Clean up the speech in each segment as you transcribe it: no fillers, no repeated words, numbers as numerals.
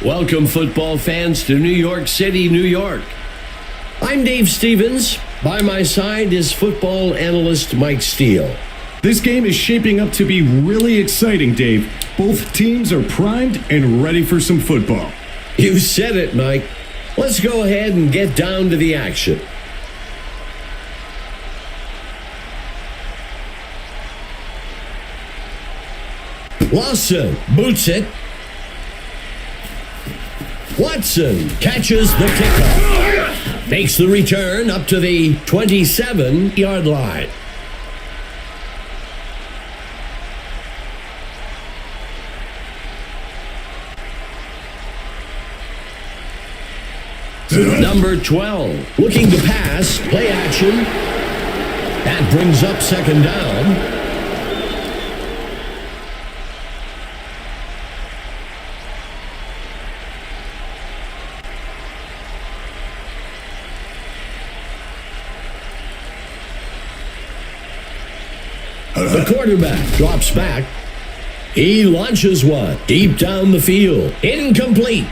Welcome, football fans, to New York City, New York. I'm Dave Stevens. By my side is football analyst Mike Steele. This game is shaping up to be really exciting, Dave. Both teams are primed and ready for some football. You said it, Mike. Let's go ahead and get down to the action. Lawson boots it. Watson catches the kickoff. Makes the return up to the 27-yard line. Number 12, looking to pass, play action. That brings up second down. The quarterback drops back. He launches one deep down the field. Incomplete.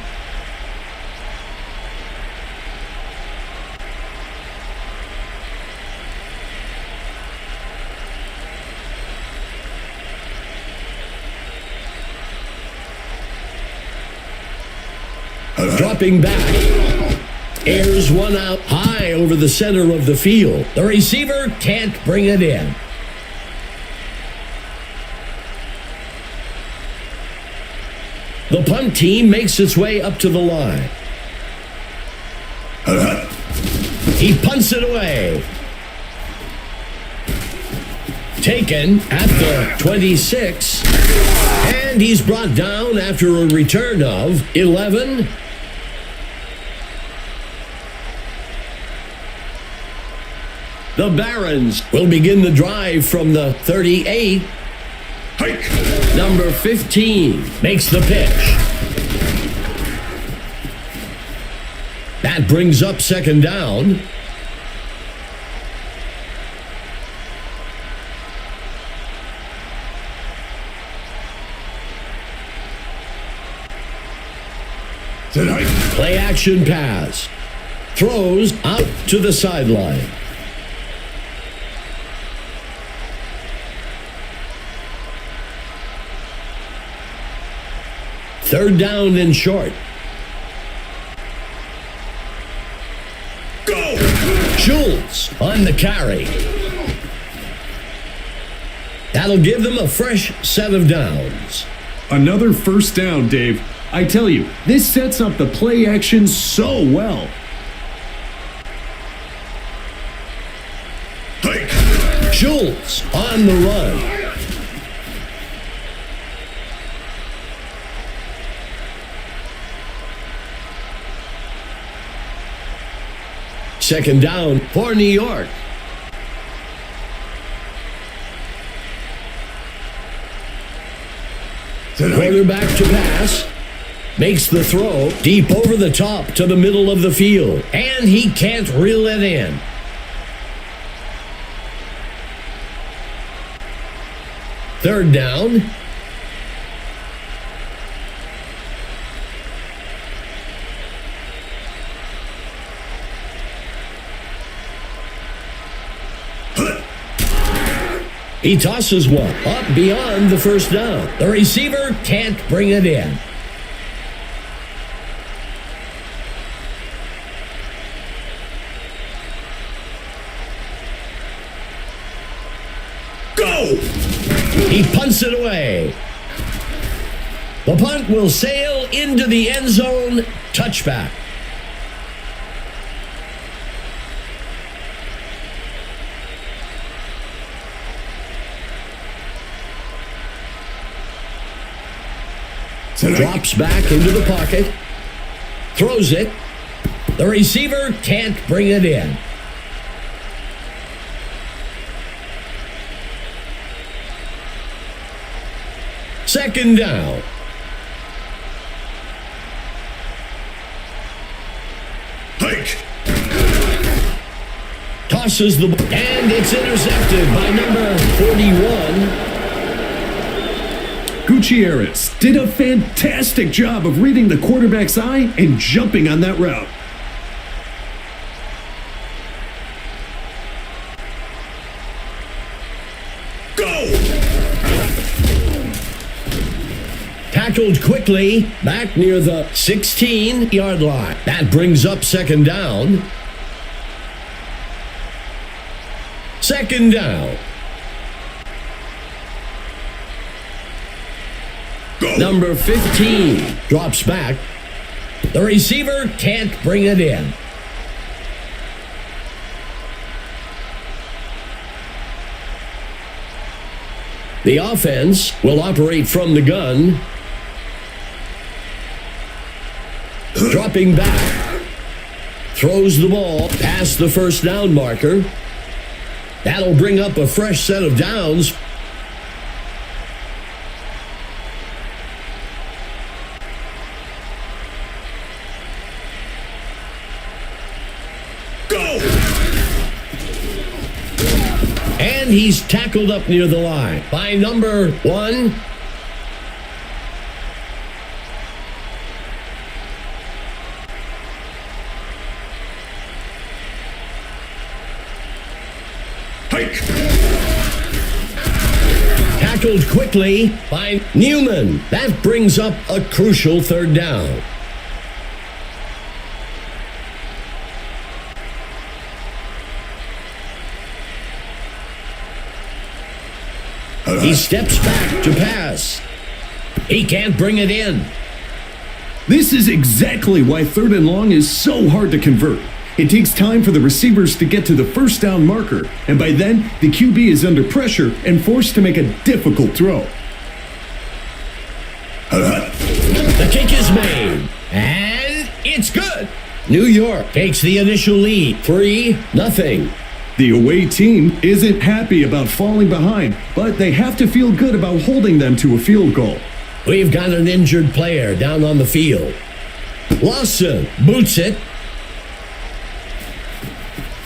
Dropping back. Airs one out high over the center of the field. The receiver can't bring it in. The punt team makes its way up to the line. He punts it away. Taken at the 26. And he's brought down after a return of 11. The Barons will begin the drive from the 38. Hike. Number 15 makes the pitch. That brings up second down. Play action pass. Throws out to the sideline. Third down and short. Go! Schultz on the carry. That'll give them a fresh set of downs. Another first down, Dave. I tell you, this sets up the play action so well. Schultz on the run. Second down for New York. Quarterback to pass. Makes the throw deep over the top to the middle of the field. And he can't reel it in. Third down. He tosses one up beyond the first down. The receiver can't bring it in. Go! He punts it away. The punt will sail into the end zone. Touchback. Drops back into the pocket. Throws it. The receiver can't bring it in. Second down. Hike. Tosses the ball. And it's intercepted by number 41. Gutierrez did a fantastic job of reading the quarterback's eye and jumping on that route. Tackled quickly, back near the 16-yard line. That brings up second down. Second down. Number 15 drops back. The receiver can't bring it in. The offense will operate from the gun. Dropping back. Throws the ball past the first down marker. That'll bring up a fresh set of downs. And he's tackled up near the line by number 1. Tackled quickly by Newman. That brings up a crucial third down. He steps back to pass. He can't bring it in. This is exactly why 3rd and long is so hard to convert. It takes time for the receivers to get to the first down marker, and by then, the QB is under pressure and forced to make a difficult throw. The kick is made, and it's good. New York takes the initial lead, 3-0. The away team isn't happy about falling behind, but they have to feel good about holding them to a field goal. We've got an injured player down on the field. Lawson boots it.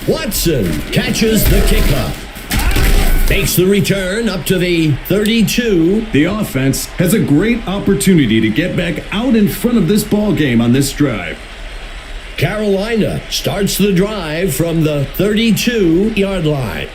Watson catches the kickoff. Makes the return up to the 32. The offense has a great opportunity to get back out in front of this ball game on this drive. Carolina starts the drive from the 32-yard line.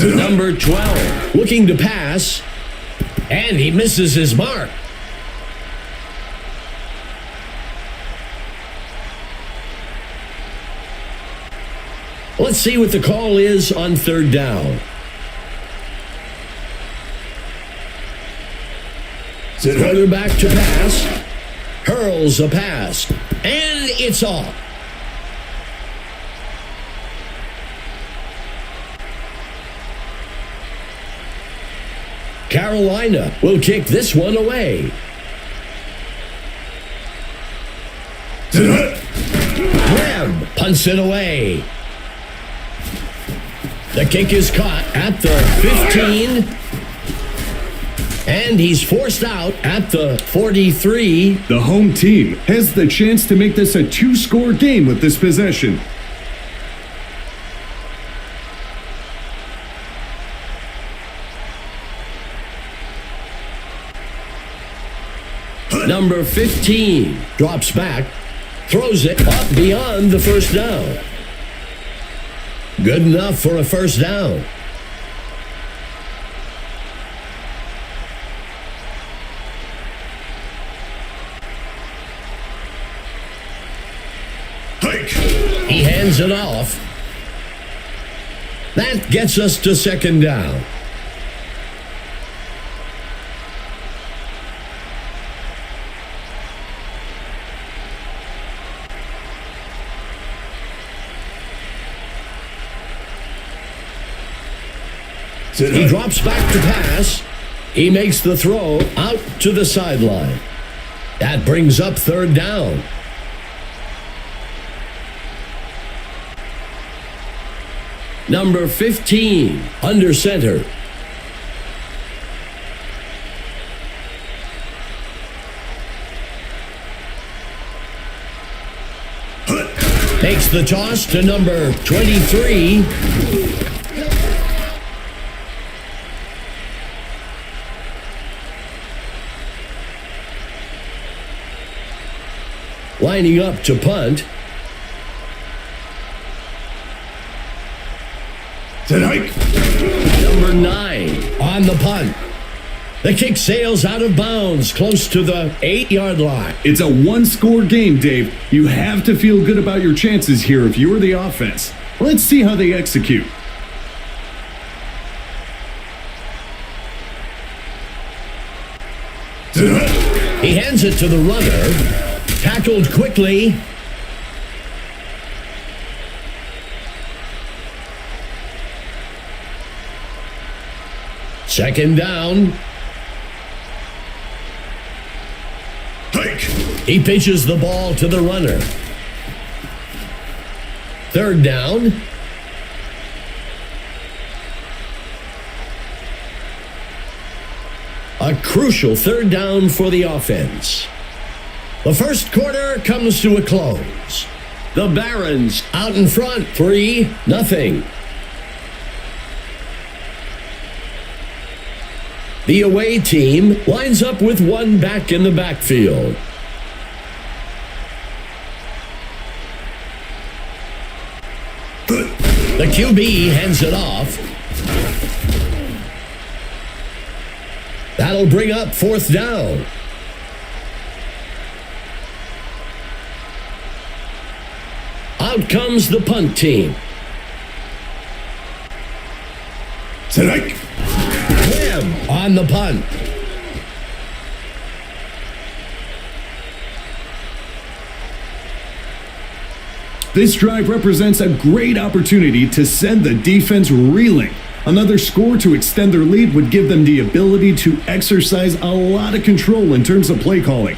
Number 12, looking to pass, and he misses his mark. Let's see what the call is on 3rd down. Quarterback to pass, hurls a pass, and it's off. Carolina will kick this one away. Graham punts it away. The kick is caught at the 15. And he's forced out at the 43. The home team has the chance to make this a 2-score game with this possession. Number 15 drops back, throws it up beyond the first down. Good enough for a first down. He hands it off. That gets us to second down. He drops back to pass. He makes the throw out to the sideline. That brings up third down. Number 15, under center. Makes the toss to number 23. Lining up to punt. Number 9 on the punt. The kick sails out of bounds close to the 8-yard line. It's a one-score game, Dave. You have to feel good about your chances here if you're the offense. Let's see how they execute. He hands it to the runner. Tackled quickly. Second down. He pitches the ball to the runner. Third down. A crucial third down for the offense. The first quarter comes to a close. The Barons out in front, 3-0. The away team lines up with one back in the backfield. The QB hands it off. That'll bring up fourth down. Out comes the punt team. Him on the punt. This drive represents a great opportunity to send the defense reeling. Another score to extend their lead would give them the ability to exercise a lot of control in terms of play calling.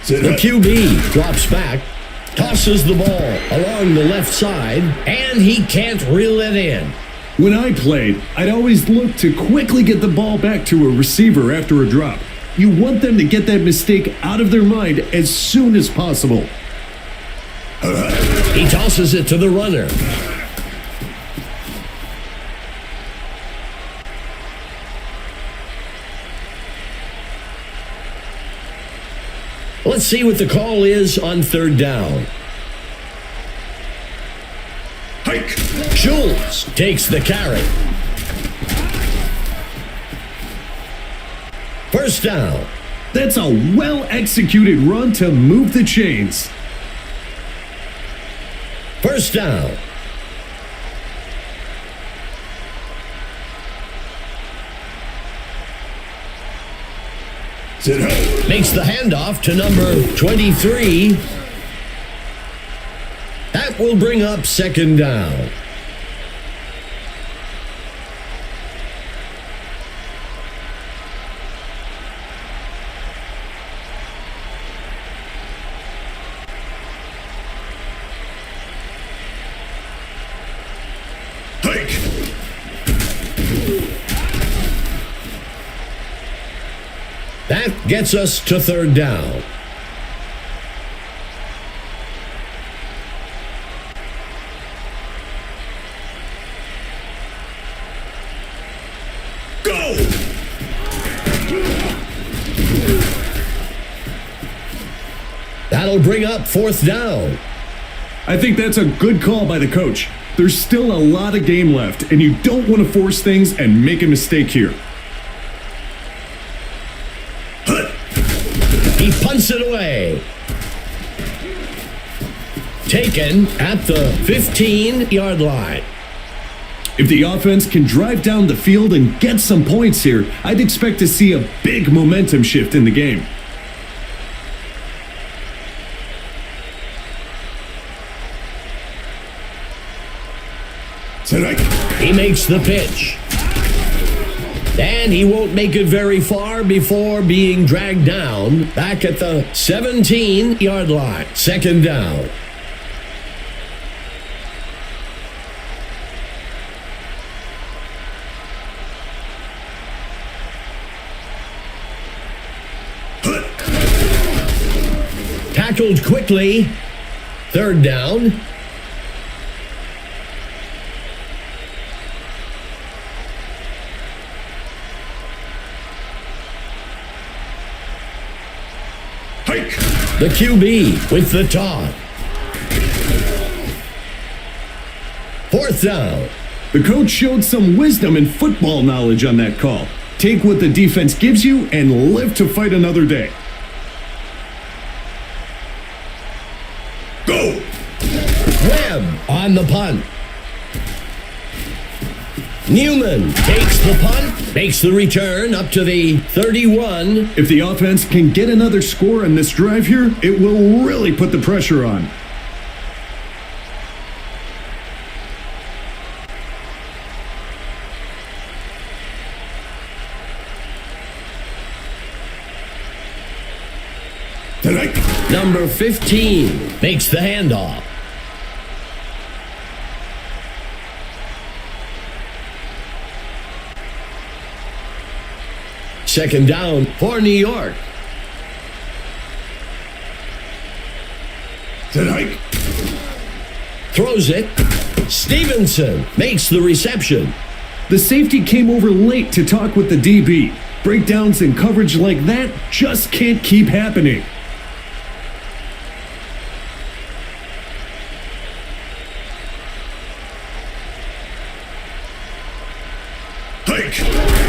The QB drops back, tosses the ball along the left side, and he can't reel it in. When I played, I'd always look to quickly get the ball back to a receiver after a drop. You want them to get that mistake out of their mind as soon as possible. He tosses it to the runner. Let's see what the call is on third down. Schultz takes the carry. First down. That's a well-executed run to move the chains. First down. Makes the handoff to number 23. That will bring up second down. That gets us to third down. Go! That'll bring up fourth down. I think that's a good call by the coach. There's still a lot of game left, and you don't want to force things and make a mistake here. He punts it away. Taken at the 15-yard line. If the offense can drive down the field and get some points here, I'd expect to see a big momentum shift in the game. He makes the pitch. And he won't make it very far before being dragged down back at the 17-yard line. Second down. Tackled quickly. Third down. The QB with the toss. Fourth down. The coach showed some wisdom and football knowledge on that call. Take what the defense gives you and live to fight another day. Go! Webb on the punt. Newman takes the punt, makes the return up to the 31. If the offense can get another score on this drive here, it will really put the pressure on. Number 15 makes the handoff. Second down for New York. Throws it. Stevenson makes the reception. The safety came over late to talk with the DB. Breakdowns in coverage like that just can't keep happening.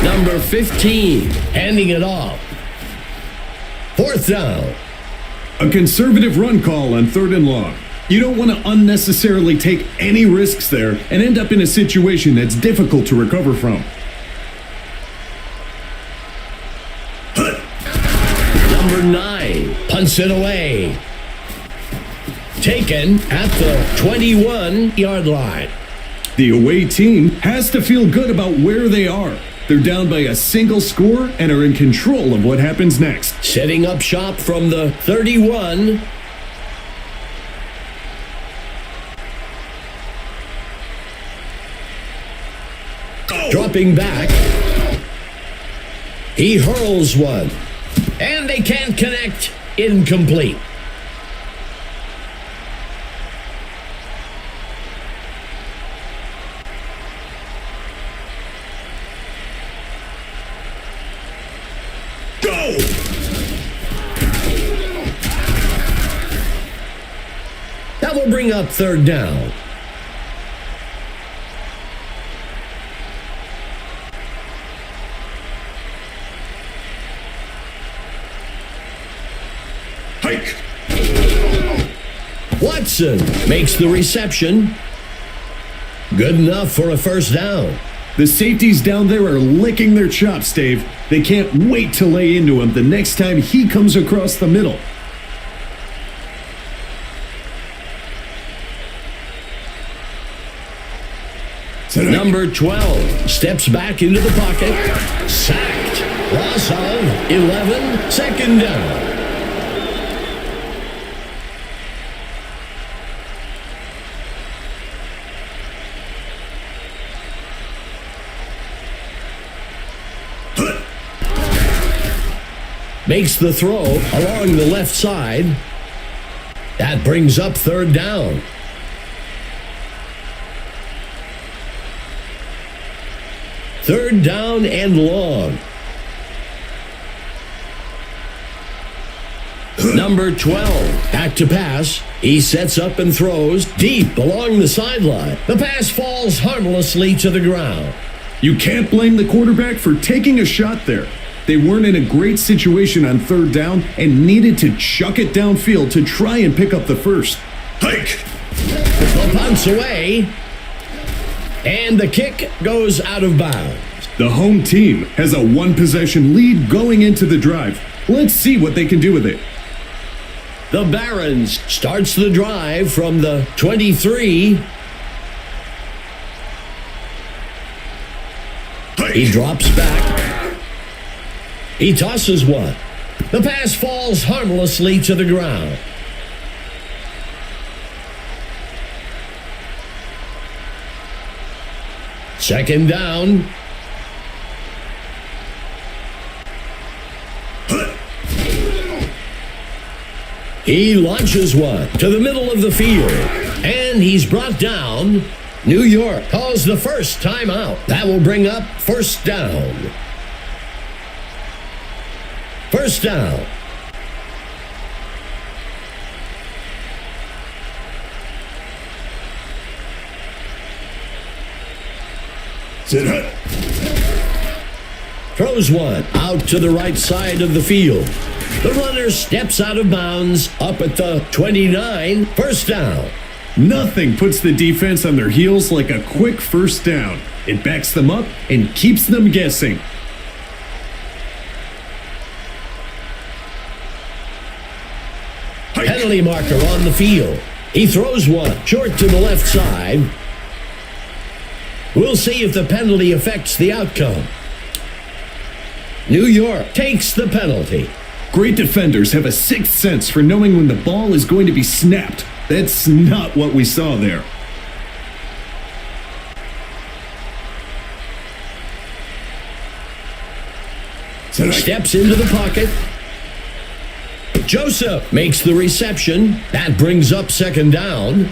Number 15, handing it off. Fourth down. A conservative run call on third and long. You don't want to unnecessarily take any risks there and end up in a situation that's difficult to recover from. Number 9, punts it away. Taken at the 21-yard line. The away team has to feel good about where they are. They're down by a single score and are in control of what happens next. Setting up shop from the 31. Dropping back. He hurls one. And they can't connect. Incomplete. That will bring up third down. Hike. Watson makes the reception. Good enough for a first down. The safeties down there are licking their chops, Dave. They can't wait to lay into him the next time he comes across the middle. Number 12 steps back into the pocket. Sacked. Loss of 11. Second down. Makes the throw along the left side. That brings up third down. Third down and long. Number 12, back to pass. He sets up and throws deep along the sideline. The pass falls harmlessly to the ground. You can't blame the quarterback for taking a shot there. They weren't in a great situation on third down and needed to chuck it downfield to try and pick up the first. Hike! The punt's away. And the kick goes out of bounds. The home team has a one-possession lead going into the drive. Let's see what they can do with it. The Barons starts the drive from the 23. He drops back. He tosses one. The pass falls harmlessly to the ground. Second down. He launches one to the middle of the field, and he's brought down. New York calls the first timeout. That will bring up first down. First down. Throws one out to the right side of the field. The runner steps out of bounds up at the 29. First down. Nothing puts the defense on their heels like a quick first down. It backs them up and keeps them guessing. Penalty marker on the field. He throws one short to the left side. We'll see if the penalty affects the outcome. New York takes the penalty. Great defenders have a sixth sense for knowing when the ball is going to be snapped. That's not what we saw there. Steps into the pocket. Joseph makes the reception. That brings up second down.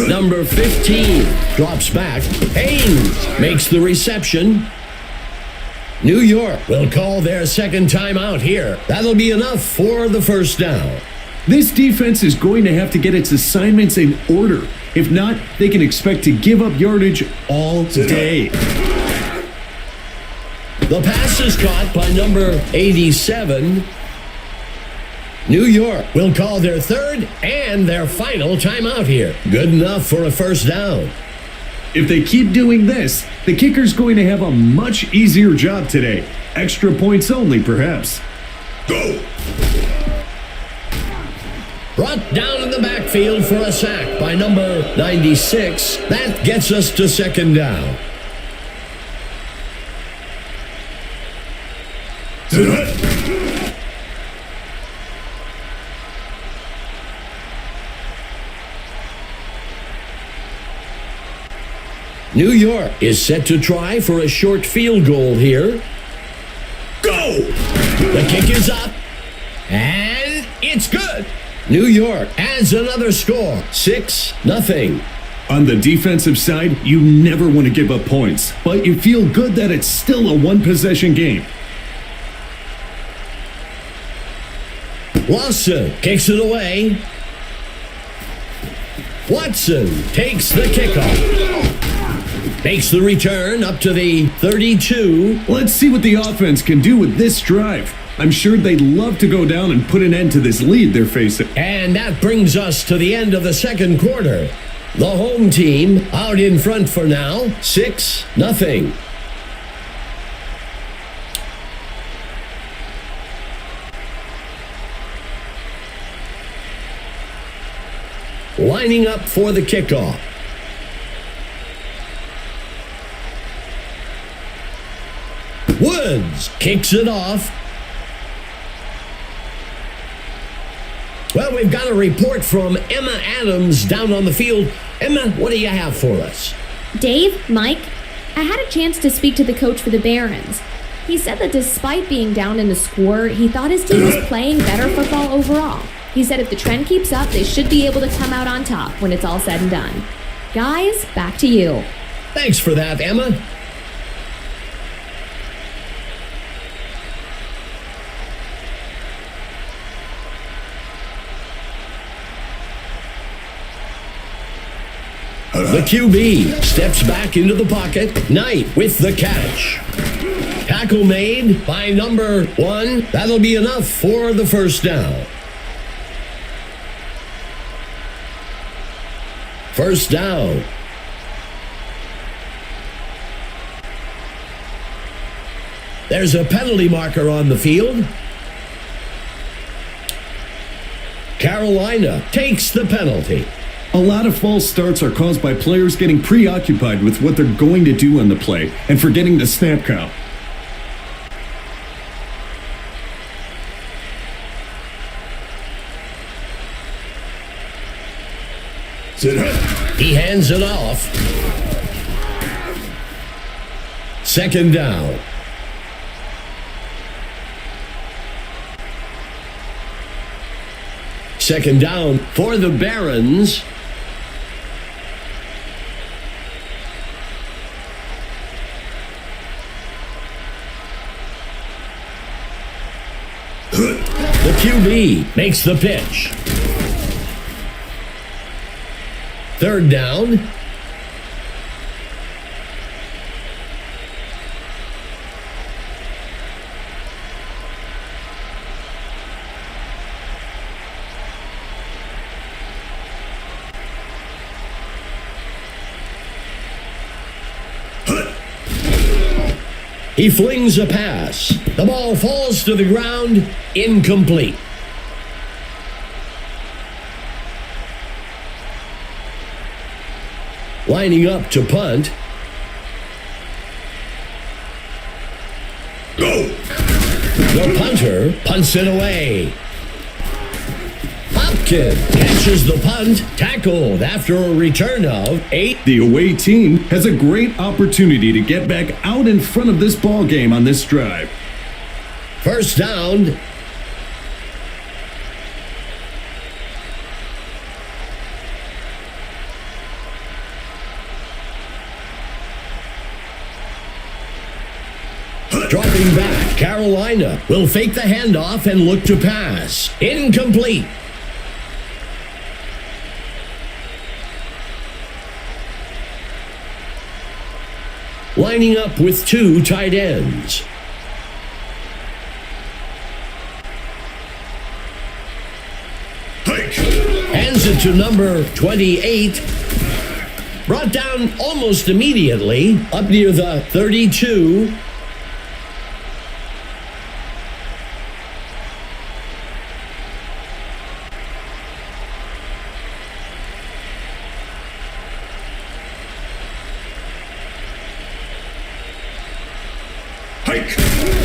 Number 15 drops back. Haynes makes the reception. New York will call their second timeout here. That'll be enough for the first down. This defense is going to have to get its assignments in order. If not, they can expect to give up yardage all day. The pass is caught by number 87. New York will call their third and their final timeout here. Good enough for a first down. If they keep doing this, the kicker's going to have a much easier job today. Extra points only, perhaps. Go! Brought down in the backfield for a sack by number 96. That gets us to second down. New York is set to try for a short field goal here. Go! The kick is up, and it's good. New York adds another score, 6-0. On the defensive side, you never want to give up points, but you feel good that it's still a one-possession game. Lawson kicks it away. Watson takes the kickoff. Makes the return up to the 32. Let's see what the offense can do with this drive. I'm sure they'd love to go down and put an end to this lead they're facing. And that brings us to the end of the second quarter. The home team out in front for now, 6-0. Lining up for the kickoff. Woods kicks it off. Well, we've got a report from Emma Adams down on the field. Emma, what do you have for us? Dave, Mike, I had a chance to speak to the coach for the Barons. He said that despite being down in the score, he thought his team was playing better football overall. He said if the trend keeps up, they should be able to come out on top when it's all said and done. Guys, back to you. Thanks for that, Emma. The QB steps back into the pocket. Knight with the catch. Tackle made by number 1. That'll be enough for the first down. First down. There's a penalty marker on the field. Carolina takes the penalty. A lot of false starts are caused by players getting preoccupied with what they're going to do on the play and forgetting the snap count. He hands it off. Second down. Second down for the Barons. The QB makes the pitch. Third down. He flings a pass. The ball falls to the ground, incomplete. Lining up to punt. Go! The punter punts it away. Hopkins catches the punt, tackled after a return of 8. The away team has a great opportunity to get back out in front of this ball game on this drive. First down. Dropping back, Carolina will fake the handoff and look to pass. Incomplete. Lining up with two tight ends. Hands it to number 28. Brought down almost immediately, up near the 32.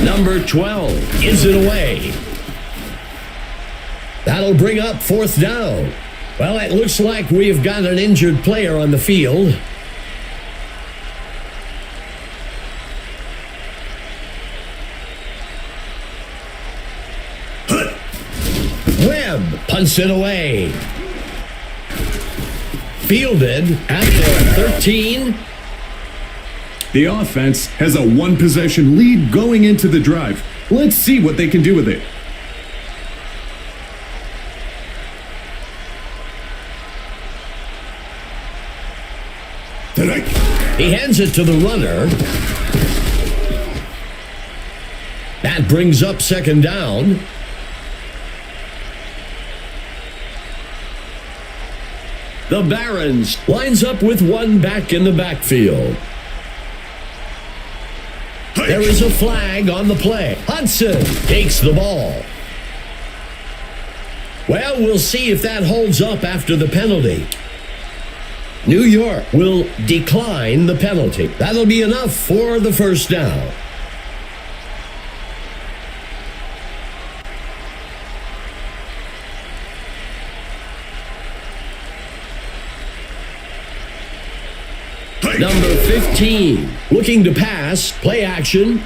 Number 12 is it away. That'll bring up fourth down. Well, it looks like we've got an injured player on the field. Webb punts it away. Fielded at the 13. The offense has a one-possession lead going into the drive. Let's see what they can do with it. He hands it to the runner. That brings up second down. The Barons lines up with one back in the backfield. There is a flag on the play. Hudson takes the ball. Well, we'll see if that holds up after the penalty. New York will decline the penalty. That'll be enough for the first down. Number 15, looking to pass, play action.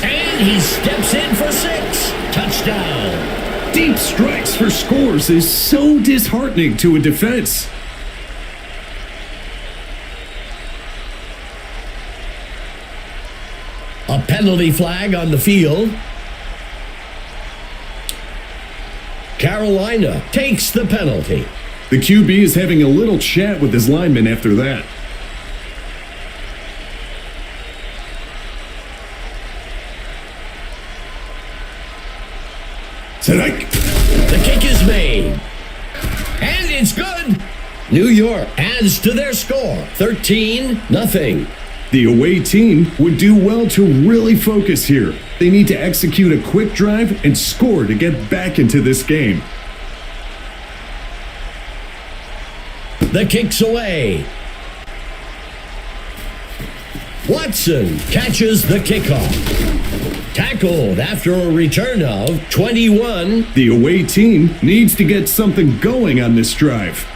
And he steps in for 6. Touchdown. Deep strikes for scores is so disheartening to a defense. A penalty flag on the field. Carolina takes the penalty. The QB is having a little chat with his lineman after that. The kick is made. And it's good. New York adds to their score, 13-0. The away team would do well to really focus here. They need to execute a quick drive and score to get back into this game. The kick's away. Watson catches the kickoff. Tackled after a return of 21. The away team needs to get something going on this drive.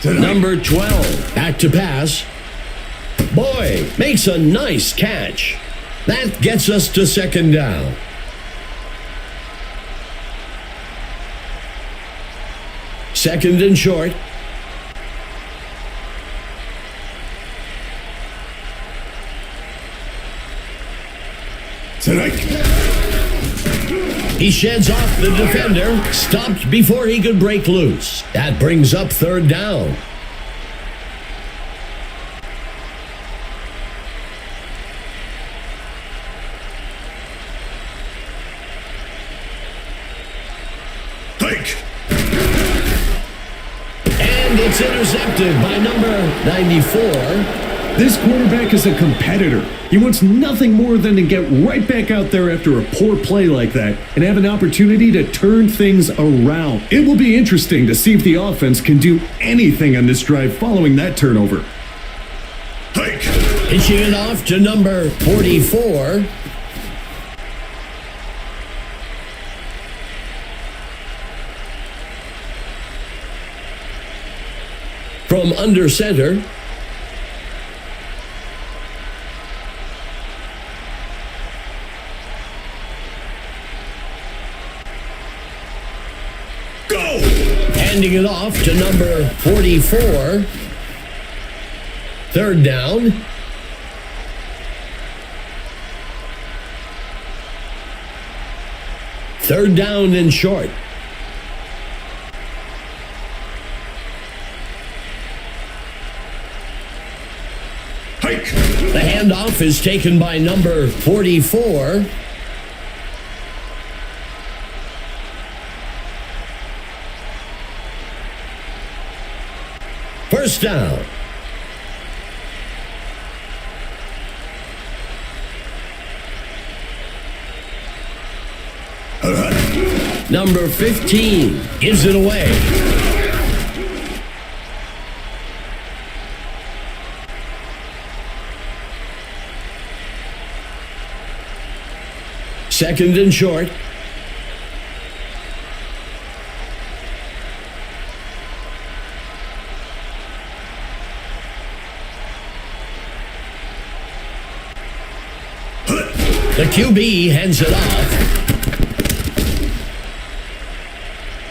Number 12, back to pass. Boy, makes a nice catch. That gets us to second down. Second and short. He sheds off the defender, stopped before he could break loose. That brings up third down. And it's intercepted by number 94. This quarterback is a competitor. He wants nothing more than to get right back out there after a poor play like that and have an opportunity to turn things around. It will be interesting to see if the offense can do anything on this drive following that turnover. Pitching it off to number 44. From under center. Handing it off to number 44. Third down. Third down and short. The handoff is taken by number 44. First down. Number 15 gives it away. Second and short. The QB hands it off.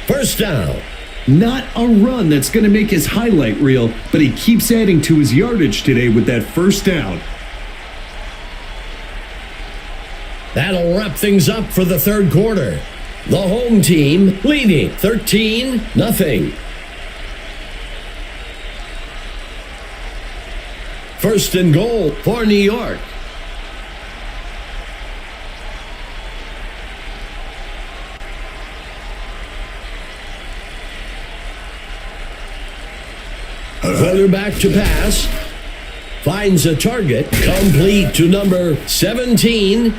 First down. Not a run that's going to make his highlight reel, but he keeps adding to his yardage today with that first down. That'll wrap things up for the third quarter. The home team leading 13-0. First and goal for New York. Quarterback to pass. Finds a target. Complete to number 17.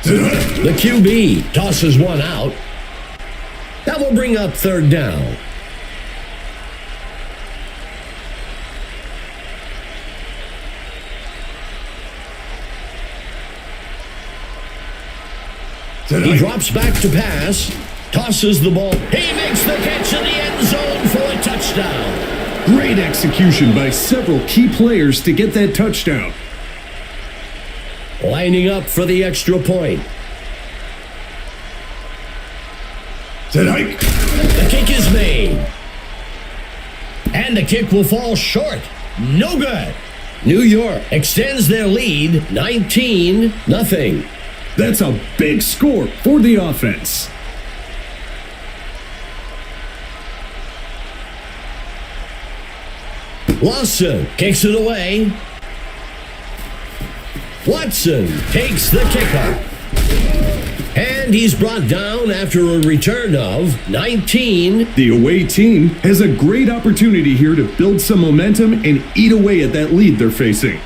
The QB tosses one out. That will bring up third down. He drops back to pass, tosses the ball. He makes the catch in the end zone for a touchdown. Great execution by several key players to get that touchdown. Lining up for the extra point. The kick is made. And the kick will fall short. No good. New York extends their lead 19-0. That's a big score for the offense. Lawson kicks it away. Watson takes the kickoff. And he's brought down after a return of 19. The away team has a great opportunity here to build some momentum and eat away at that lead they're facing.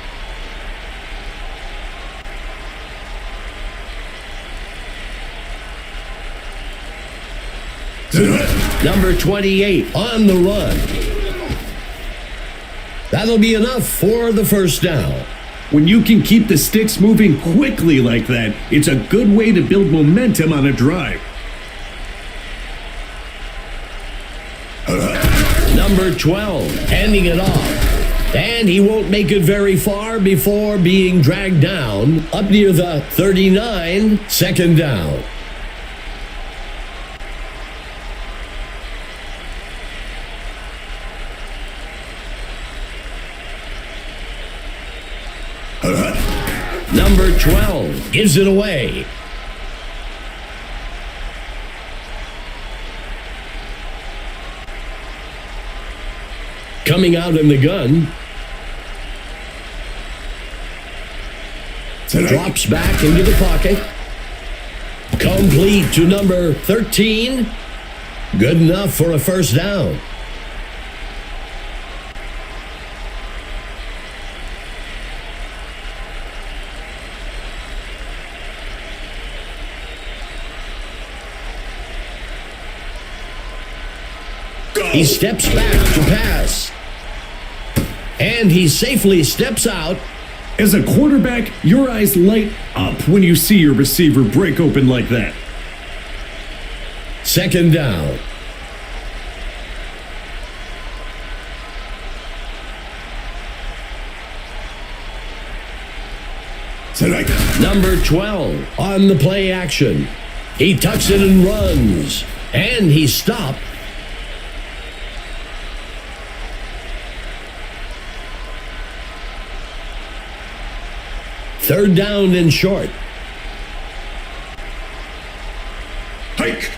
Number 28 on the run. That'll be enough for the first down. When you can keep the sticks moving quickly like that, it's a good way to build momentum on a drive. Number 12, handing it off. And he won't make it very far before being dragged down up near the 39, second down. Number 12 gives it away. Coming out in the gun. Drops back into the pocket. Complete to number 13. Good enough for a first down. He steps back to pass. And he safely steps out. As a quarterback, your eyes light up when you see your receiver break open like that. Second down. Number 12 on the play action. He tucks it and runs. And he's stopped. Third down and short. Hike.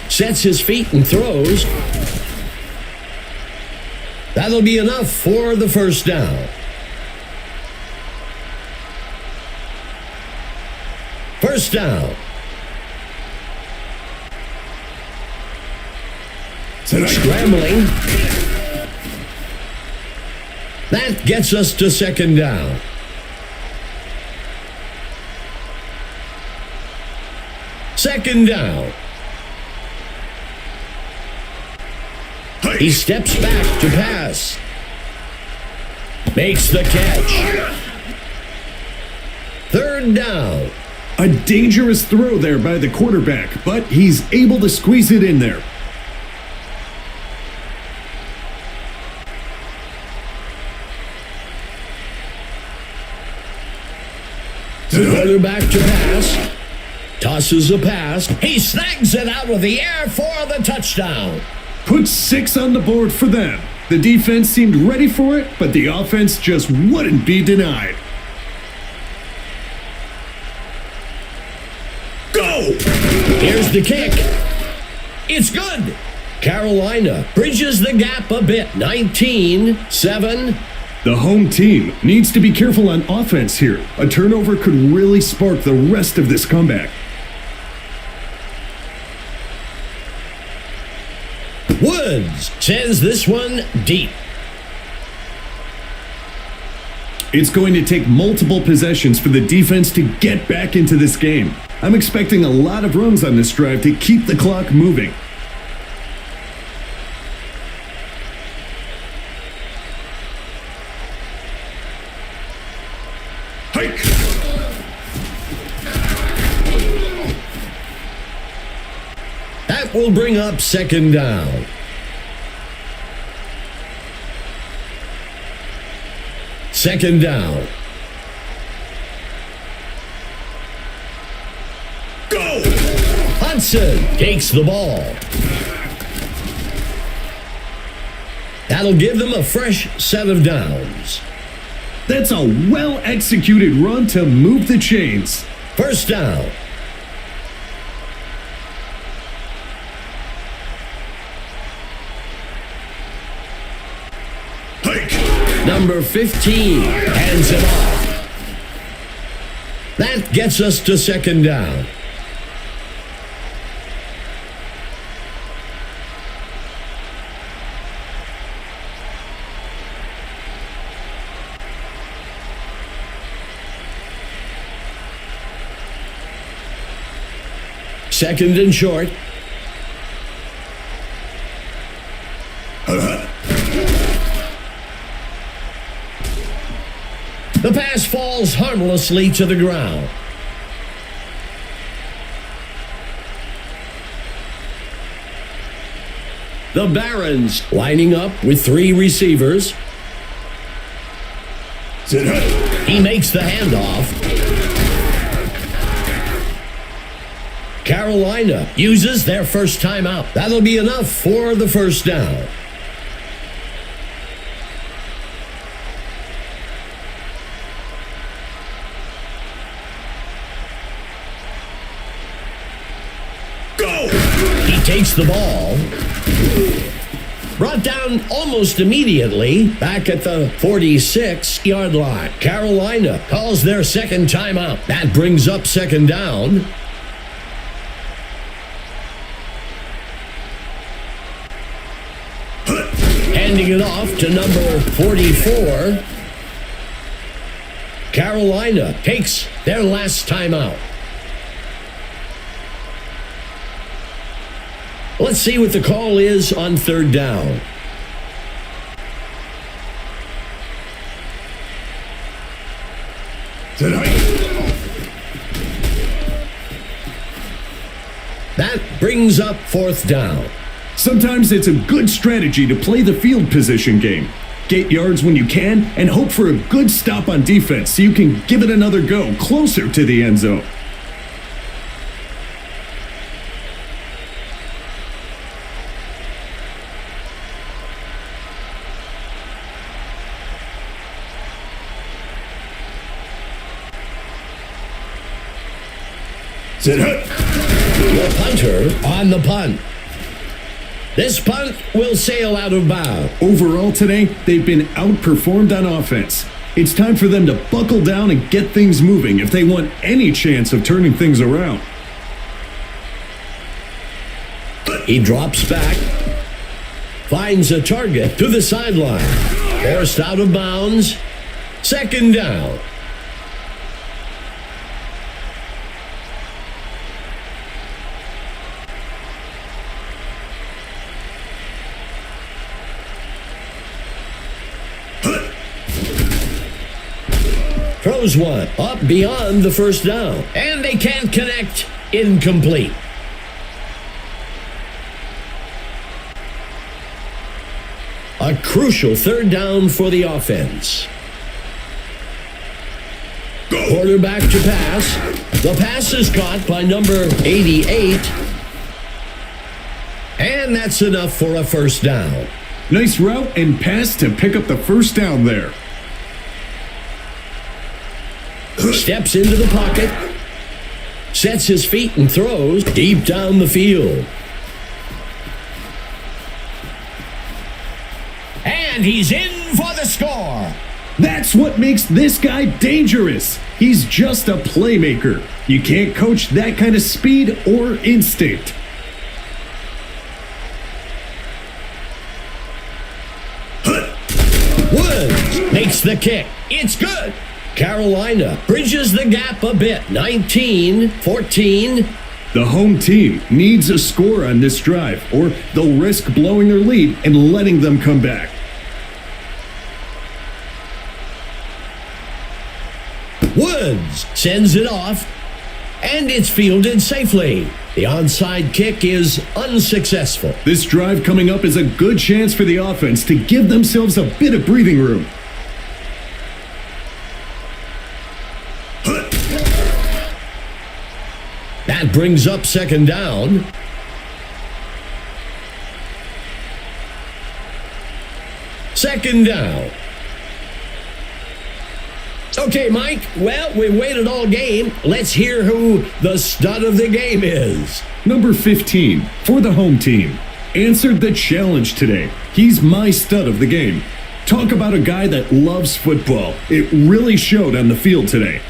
Sets his feet and throws. That'll be enough for the first down. First down. Scrambling. That gets us to second down. Second down. He steps back to pass. Makes the catch. Third down. A dangerous throw there by the quarterback, but he's able to squeeze it in there. Quarterback to pass. Tosses a pass. He snags it out of the air for the touchdown. Put 6 on the board for them. The defense seemed ready for it, but the offense just wouldn't be denied. Go! Here's the kick. It's good. Carolina bridges the gap a bit. 19-7. The home team needs to be careful on offense here. A turnover could really spark the rest of this comeback. Woods sends this one deep. It's going to take multiple possessions for the defense to get back into this game. I'm expecting a lot of runs on this drive to keep the clock moving. Hike! That will bring up second down. Second down. Go! Hudson takes the ball. That'll give them a fresh set of downs. That's a well-executed run to move the chains. First down. Number 15 hands it off. That gets us to second down. Second and short. The pass falls harmlessly to the ground. The Barons lining up with 3 receivers. He makes the handoff. Carolina uses their first timeout. That'll be enough for the first down. Takes the ball. Brought down almost immediately back at the 46-yard line. Carolina calls their second timeout. That brings up second down. Handing it off to number 44. Carolina takes their last timeout. Let's see what the call is on third down. That brings up fourth down. Sometimes it's a good strategy to play the field position game. Get yards when you can and hope for a good stop on defense so you can give it another go closer to the end zone. The punter on the punt. This punt will sail out of bounds. Overall today, they've been outperformed on offense. It's time for them to buckle down and get things moving if they want any chance of turning things around. He drops back, finds a target to the sideline. Forced out of bounds. Second down. Throws one up beyond the first down. And they can't connect. Incomplete. A crucial third down for the offense. Quarterback to pass. The pass is caught by number 88. And that's enough for a first down. Nice route and pass to pick up the first down there. Steps into the pocket, sets his feet and throws deep down the field. And he's in for the score. That's what makes this guy dangerous. He's just a playmaker. You can't coach that kind of speed or instinct. Woods makes the kick. It's good. Carolina bridges the gap a bit. 19-14. The home team needs a score on this drive, or they'll risk blowing their lead and letting them come back. Woods sends it off, and it's fielded safely. The onside kick is unsuccessful. This drive coming up is a good chance for the offense to give themselves a bit of breathing room. That brings up second down. Second down. Okay, Mike, well, we waited all game. Let's hear who the stud of the game is. Number 15, for the home team, answered the challenge today. He's my stud of the game. Talk about a guy that loves football. It really showed on the field today.